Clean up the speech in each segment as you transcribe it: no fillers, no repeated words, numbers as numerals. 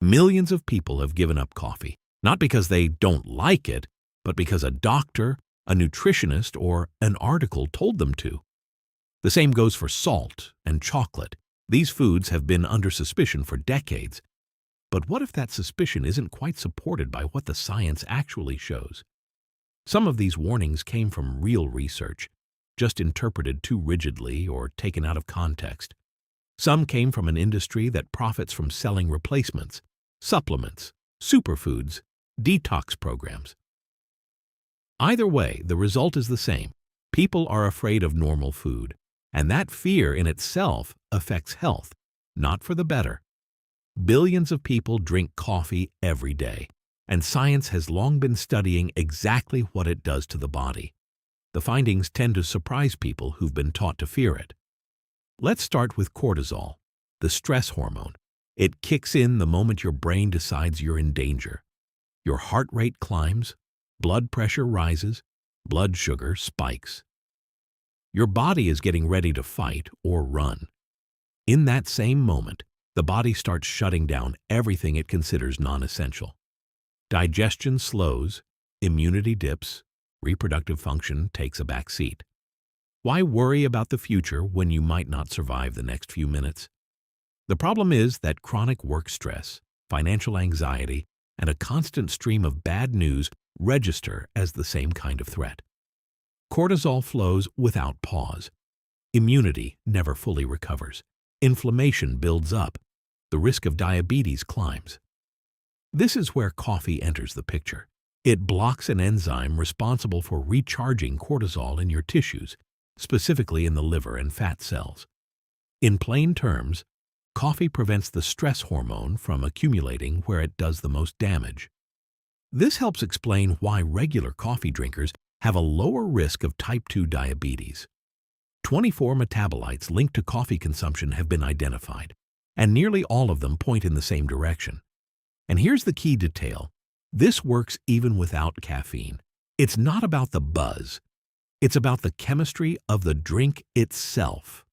Millions of people have given up coffee, not because they don't like it, but because a doctor, a nutritionist, or an article told them to. The same goes for salt and chocolate. These foods have been under suspicion for decades. But what if that suspicion isn't quite supported by what the science actually shows? Some of these warnings came from real research, just interpreted too rigidly or taken out of context. Some came from an industry that profits from selling replacements, supplements, superfoods, detox programs. Either way, the result is the same. People are afraid of normal food, and that fear in itself affects health, not for the better. Billions of people drink coffee every day, and science has long been studying exactly what it does to the body. The findings tend to surprise people who've been taught to fear it. Let's start with cortisol, the stress hormone. It kicks in the moment your brain decides you're in danger. Your heart rate climbs, blood pressure rises, blood sugar spikes. Your body is getting ready to fight or run. In that same moment, the body starts shutting down everything it considers non-essential. Digestion slows, immunity dips, reproductive function takes a back seat. Why worry about the future when you might not survive the next few minutes? The problem is that chronic work stress, financial anxiety, and a constant stream of bad news register as the same kind of threat. Cortisol flows without pause. Immunity never fully recovers. Inflammation builds up. The risk of diabetes climbs. This is where coffee enters the picture. It blocks an enzyme responsible for recharging cortisol in your tissues, specifically in the liver and fat cells. In plain terms, coffee prevents the stress hormone from accumulating where it does the most damage. This helps explain why regular coffee drinkers have a lower risk of type 2 diabetes. 24 metabolites linked to coffee consumption have been identified, and nearly all of them point in the same direction. And here's the key detail. This works even without caffeine. It's not about the buzz. It's about the chemistry of the drink itself.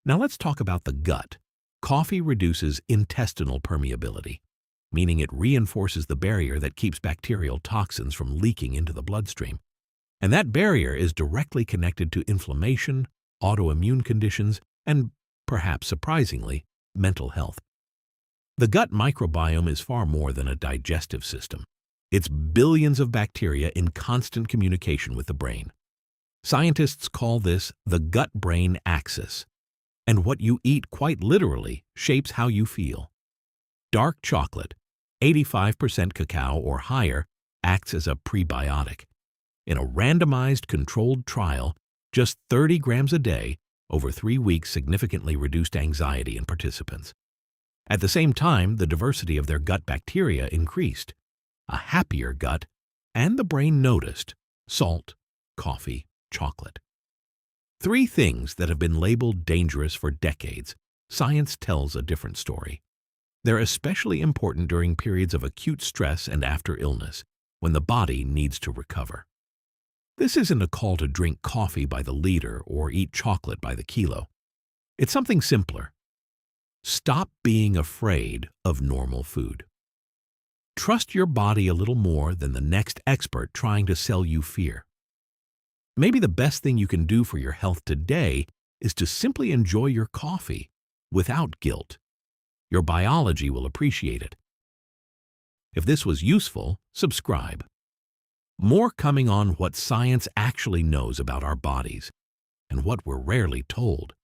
Now let's talk about the gut. Coffee reduces intestinal permeability, meaning it reinforces the barrier that keeps bacterial toxins from leaking into the bloodstream. And that barrier is directly connected to inflammation, autoimmune conditions, and, perhaps surprisingly, mental health. The gut microbiome is far more than a digestive system. It's billions of bacteria in constant communication with the brain. Scientists call this the gut-brain axis, and what you eat quite literally shapes how you feel. Dark chocolate, 85% cacao or higher, acts as a prebiotic. In a randomized controlled trial, just 30 grams a day over 3 weeks significantly reduced anxiety in participants. At the same time, the diversity of their gut bacteria increased. A happier gut, and the brain noticed: salt, coffee, chocolate. 3 things that have been labeled dangerous for decades. Science tells a different story. They're especially important during periods of acute stress and after illness, when the body needs to recover. This isn't a call to drink coffee by the liter or eat chocolate by the kilo. It's something simpler. Stop being afraid of normal food. Trust your body a little more than the next expert trying to sell you fear. Maybe the best thing you can do for your health today is to simply enjoy your coffee without guilt. Your biology will appreciate it. If this was useful, subscribe. More coming on what science actually knows about our bodies and what we're rarely told.